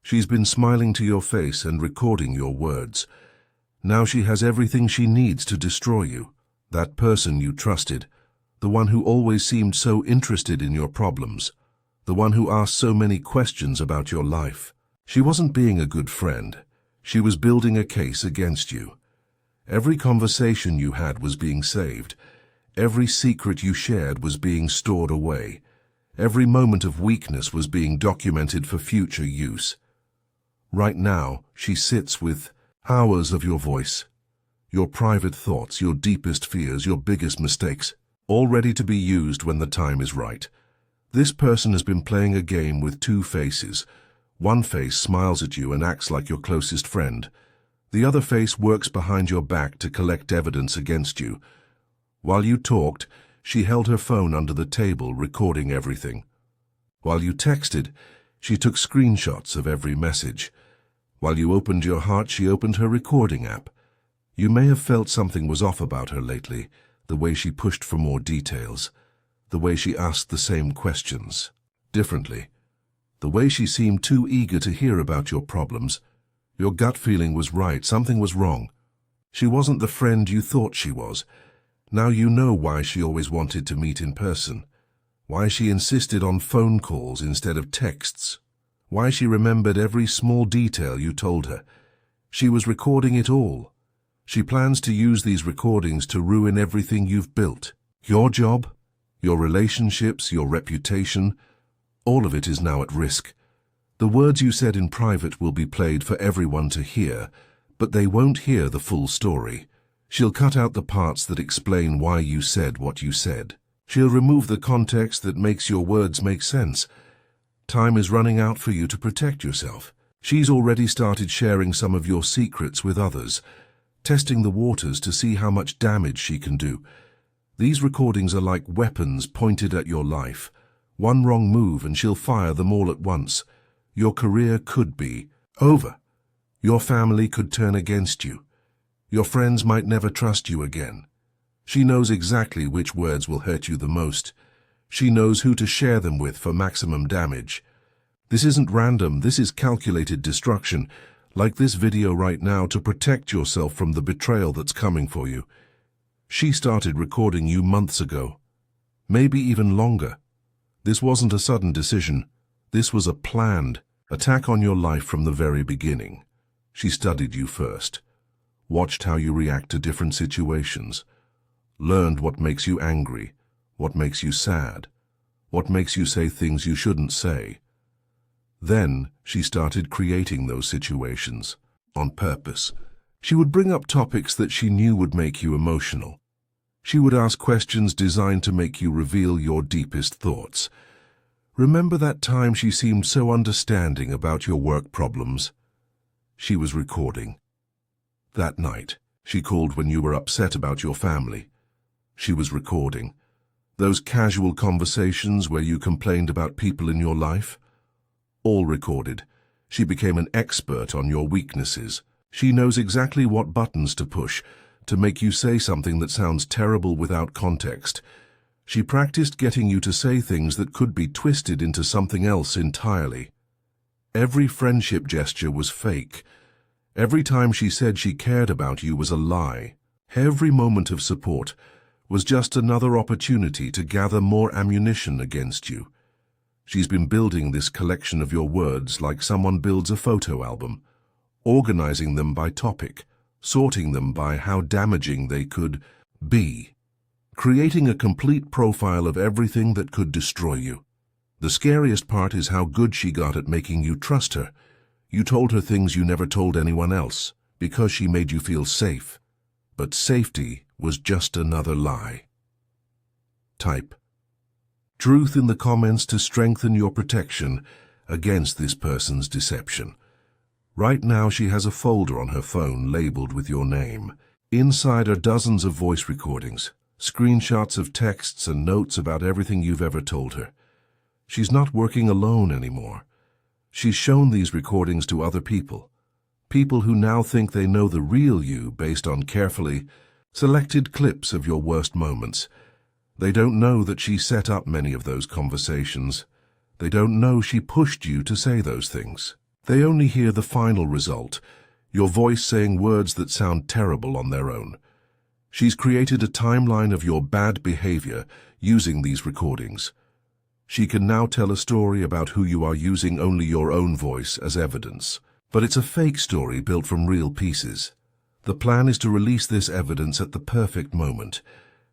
She's been smiling to your face and recording your words. Now she has everything she needs to destroy you. That person you trusted, the one who always seemed so interested in your problems, the one who asked so many questions about your life. She wasn't being a good friend. She was building a case against you. Every conversation you had was being saved. Every secret you shared was being stored away. Every moment of weakness was being documented for future use. Right now, she sits with hours of your voice, your private thoughts, your deepest fears, your biggest mistakes, all ready to be used when the time is right. This person has been playing a game with two faces. One face smiles at you and acts like your closest friend. The other face works behind your back to collect evidence against you. While you talked, she held her phone under the table, recording everything. While you texted, she took screenshots of every message. While you opened your heart, she opened her recording app. You may have felt something was off about her lately, the way she pushed for more details, the way she asked the same questions differently, the way she seemed too eager to hear about your problems. Your gut feeling was right, something was wrong. She wasn't the friend you thought she was. Now you know why she always wanted to meet in person, why she insisted on phone calls instead of texts, why she remembered every small detail you told her. She was recording it all. She plans to use these recordings to ruin everything you've built. Your job, your relationships, your reputation, all of it is now at risk. The words you said in private will be played for everyone to hear, but they won't hear the full story. She'll cut out the parts that explain why you said what you said. She'll remove the context that makes your words make sense. Time is running out for you to protect yourself. She's already started sharing some of your secrets with others, testing the waters to see how much damage she can do. These recordings are like weapons pointed at your life. One wrong move and she'll fire them all at once. Your career could be over. Your family could turn against you. Your friends might never trust you again. She knows exactly which words will hurt you the most. She knows who to share them with for maximum damage. This isn't random, this is calculated destruction, like this video right now, to protect yourself from the betrayal that's coming for you. She started recording you months ago, maybe even longer. This wasn't a sudden decision. This was a planned attack on your life from the very beginning. She studied you first, watched how you react to different situations, learned what makes you angry, what makes you sad, what makes you say things you shouldn't say. Then she started creating those situations on purpose. She would bring up topics that she knew would make you emotional. She would ask questions designed to make you reveal your deepest thoughts. Remember that time she seemed so understanding about your work problems? She was recording. That night, she called when you were upset about your family. She was recording. Those casual conversations where you complained about people in your life? All recorded. She became an expert on your weaknesses. She knows exactly what buttons to push to make you say something that sounds terrible without context. She practiced getting you to say things that could be twisted into something else entirely. Every friendship gesture was fake. Every time she said she cared about you was a lie. Every moment of support was just another opportunity to gather more ammunition against you. She's been building this collection of your words like someone builds a photo album, organizing them by topic, sorting them by how damaging they could be, creating a complete profile of everything that could destroy you. The scariest part is how good she got at making you trust her. You told her things you never told anyone else, because she made you feel safe. But safety was just another lie. Type truth in the comments to strengthen your protection against this person's deception. Right now she has a folder on her phone labeled with your name. Inside are dozens of voice recordings, screenshots of texts and notes about everything you've ever told her. She's not working alone anymore. She's shown these recordings to other people, people who now think they know the real you based on carefully selected clips of your worst moments. They don't know that she set up many of those conversations. They don't know she pushed you to say those things. They only hear the final result, your voice saying words that sound terrible on their own. She's created a timeline of your bad behavior using these recordings. She can now tell a story about who you are using only your own voice as evidence. But it's a fake story built from real pieces. The plan is to release this evidence at the perfect moment.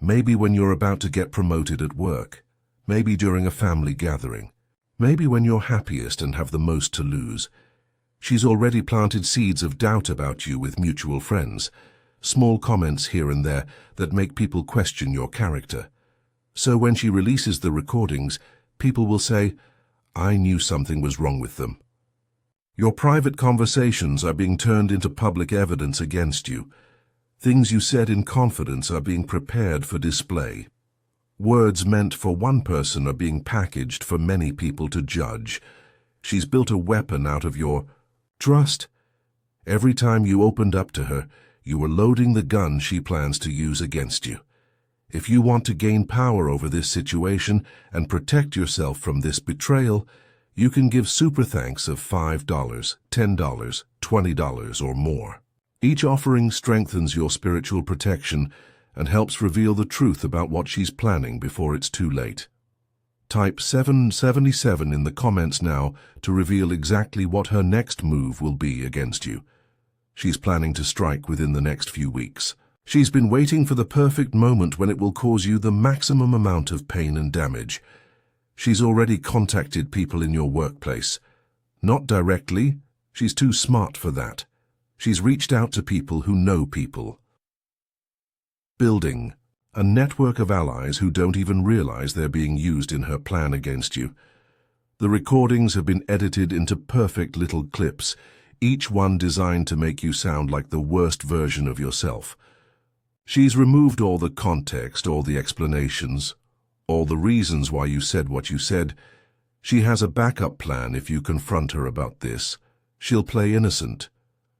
Maybe when you're about to get promoted at work. Maybe during a family gathering. Maybe when you're happiest and have the most to lose. She's already planted seeds of doubt about you with mutual friends. Small comments here and there that make people question your character. So when she releases the recordings, people will say, "I knew something was wrong with them." Your private conversations are being turned into public evidence against you. Things you said in confidence are being prepared for display. Words meant for one person are being packaged for many people to judge. She's built a weapon out of your trust. Every time you opened up to her, you were loading the gun she plans to use against you. If you want to gain power over this situation and protect yourself from this betrayal, you can give super thanks of $5, $10, $20 or more. Each offering strengthens your spiritual protection and helps reveal the truth about what she's planning before it's too late. Type 777 in the comments now to reveal exactly what her next move will be against you. She's planning to strike within the next few weeks. She's been waiting for the perfect moment when it will cause you the maximum amount of pain and damage. She's already contacted people in your workplace. Not directly, she's too smart for that. She's reached out to people who know people. Building a network of allies who don't even realize they're being used in her plan against you. The recordings have been edited into perfect little clips, each one designed to make you sound like the worst version of yourself. She's removed all the context, all the explanations, all the reasons why you said what you said. She has a backup plan if you confront her about this. She'll play innocent.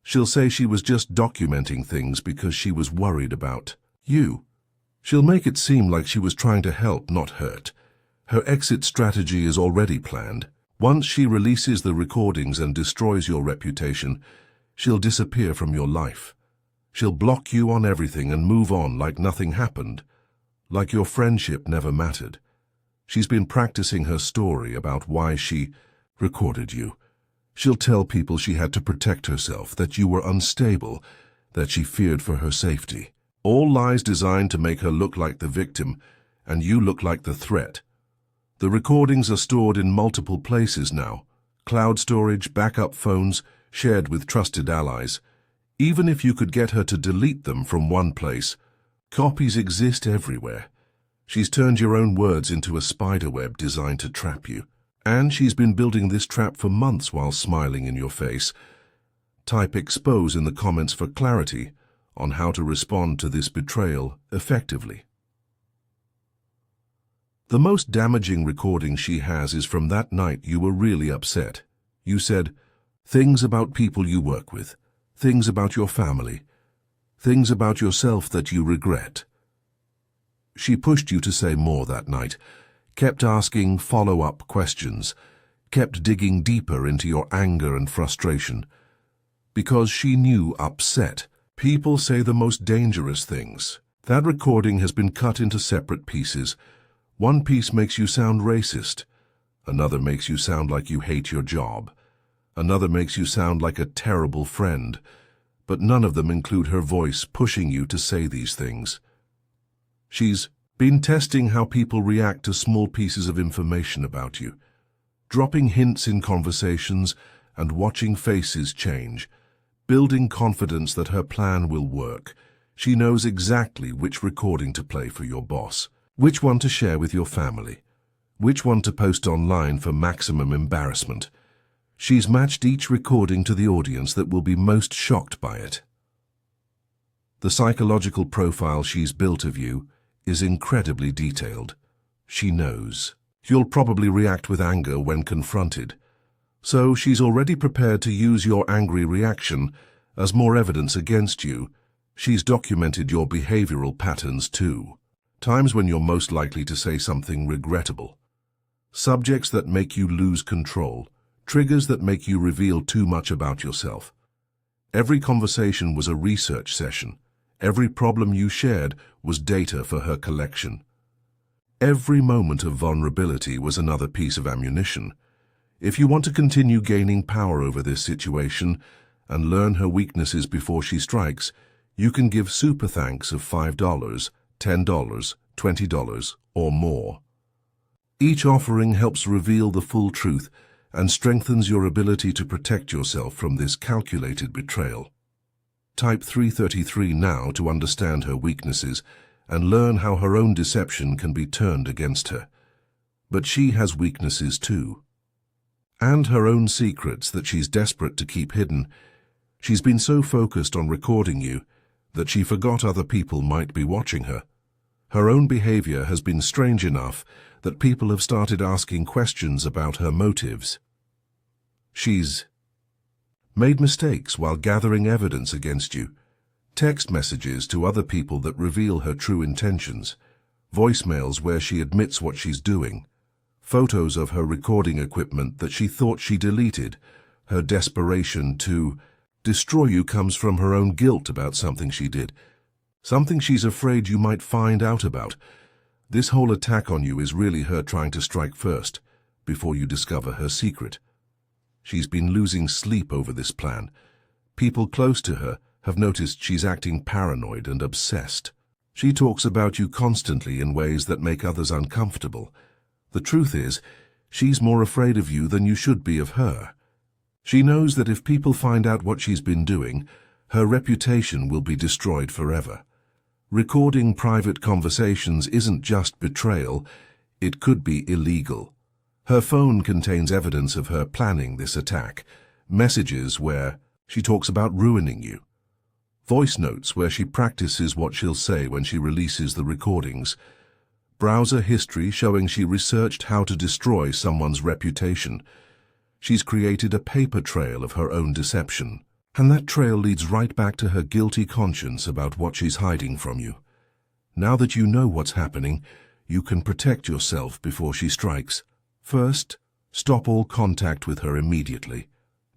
She'll say she was just documenting things because she was worried about you. She'll make it seem like she was trying to help, not hurt. Her exit strategy is already planned. Once she releases the recordings and destroys your reputation, she'll disappear from your life. She'll block you on everything and move on like nothing happened. Like your friendship never mattered. She's been practicing her story about why she recorded you. She'll tell people she had to protect herself, that you were unstable, that she feared for her safety. All lies designed to make her look like the victim, and you look like the threat. The recordings are stored in multiple places now. Cloud storage, backup phones, shared with trusted allies. Even if you could get her to delete them from one place, copies exist everywhere. She's turned your own words into a spiderweb designed to trap you. And she's been building this trap for months while smiling in your face. Type expose in the comments for clarity on how to respond to this betrayal effectively. The most damaging recording she has is from that night you were really upset. You said things about people you work with, things about your family, things about yourself that you regret. She pushed you to say more that night, kept asking follow-up questions, kept digging deeper into your anger and frustration. Because she knew upset, people say the most dangerous things. That recording has been cut into separate pieces. One piece makes you sound racist. Another makes you sound like you hate your job. Another makes you sound like a terrible friend. But none of them include her voice pushing you to say these things. She's been testing how people react to small pieces of information about you, dropping hints in conversations and watching faces change, building confidence that her plan will work. She knows exactly which recording to play for your boss, which one to share with your family, which one to post online for maximum embarrassment. She's matched each recording to the audience that will be most shocked by it. The psychological profile she's built of you is incredibly detailed. She knows you'll probably react with anger when confronted, so she's already prepared to use your angry reaction as more evidence against you. She's documented your behavioral patterns too. Times when you're most likely to say something regrettable. Subjects that make you lose control. Triggers that make you reveal too much about yourself. Every conversation was a research session. Every problem you shared was data for her collection. Every moment of vulnerability was another piece of ammunition. If you want to continue gaining power over this situation and learn her weaknesses before she strikes, you can give super thanks of $5, $10, $20, or more. Each offering helps reveal the full truth and strengthens your ability to protect yourself from this calculated betrayal. Type 333 now to understand her weaknesses and learn how her own deception can be turned against her. But she has weaknesses too. And her own secrets that she's desperate to keep hidden. She's been so focused on recording you that she forgot other people might be watching her. Her own behavior has been strange enough that people have started asking questions about her motives. She's made mistakes while gathering evidence against you, text messages to other people that reveal her true intentions, voicemails where she admits what she's doing, photos of her recording equipment that she thought she deleted. Her desperation to destroy you comes from her own guilt about something she did, something she's afraid you might find out about. This whole attack on you is really her trying to strike first, before you discover her secret. She's been losing sleep over this plan. People close to her have noticed she's acting paranoid and obsessed. She talks about you constantly in ways that make others uncomfortable. The truth is, she's more afraid of you than you should be of her. She knows that if people find out what she's been doing, her reputation will be destroyed forever. Recording private conversations isn't just betrayal, it could be illegal. Her phone contains evidence of her planning this attack, messages where she talks about ruining you, voice notes where she practices what she'll say when she releases the recordings, browser history showing she researched how to destroy someone's reputation. She's created a paper trail of her own deception, and that trail leads right back to her guilty conscience about what she's hiding from you. Now that you know what's happening, you can protect yourself before she strikes. First, stop all contact with her immediately.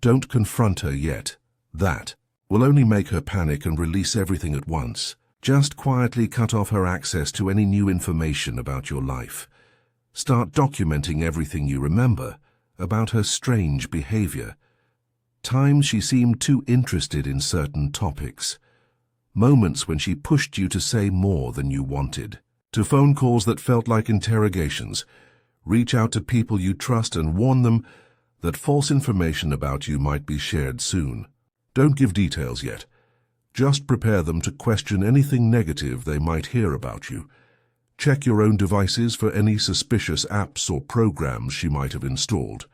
Don't confront her yet. That will only make her panic and release everything at once. Just quietly cut off her access to any new information about your life. Start documenting everything you remember about her strange behavior. Times she seemed too interested in certain topics. Moments when she pushed you to say more than you wanted. To phone calls that felt like interrogations. Reach out to people you trust and warn them that false information about you might be shared soon. Don't give details yet. Just prepare them to question anything negative they might hear about you. Check your own devices for any suspicious apps or programs she might have installed.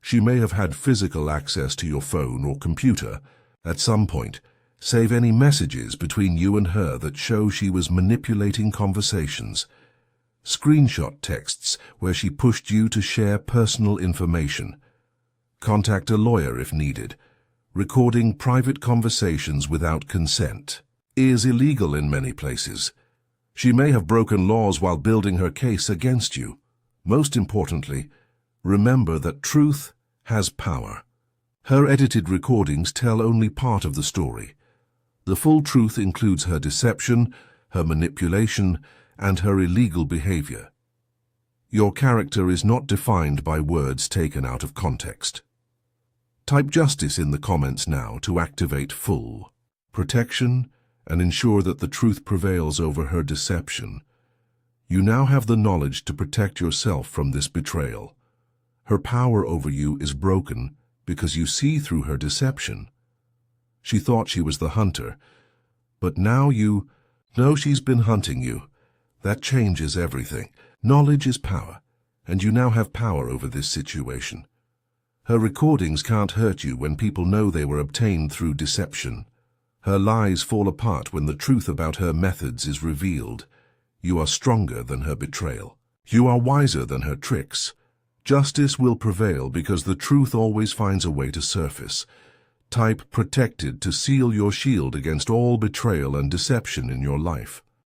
She may have had physical access to your phone or computer. At some point, save any messages between you and her that show she was manipulating conversations. Screenshot texts where she pushed you to share personal information. Contact a lawyer if needed. Recording private conversations without consent is illegal in many places. She may have broken laws while building her case against you. Most importantly, remember that truth has power. Her edited recordings tell only part of the story. The full truth includes her deception, her manipulation, and her illegal behavior. Your character is not defined by words taken out of context. Type justice in the comments now to activate full protection and ensure that the truth prevails over her deception. You now have the knowledge to protect yourself from this betrayal. Her power over you is broken because you see through her deception. She thought she was the hunter, but now you know she's been hunting you. That changes everything. Knowledge is power, and you now have power over this situation. Her recordings can't hurt you when people know they were obtained through deception. Her lies fall apart when the truth about her methods is revealed. You are stronger than her betrayal. You are wiser than her tricks. Justice will prevail because the truth always finds a way to surface. Type protected to seal your shield against all betrayal and deception in your life.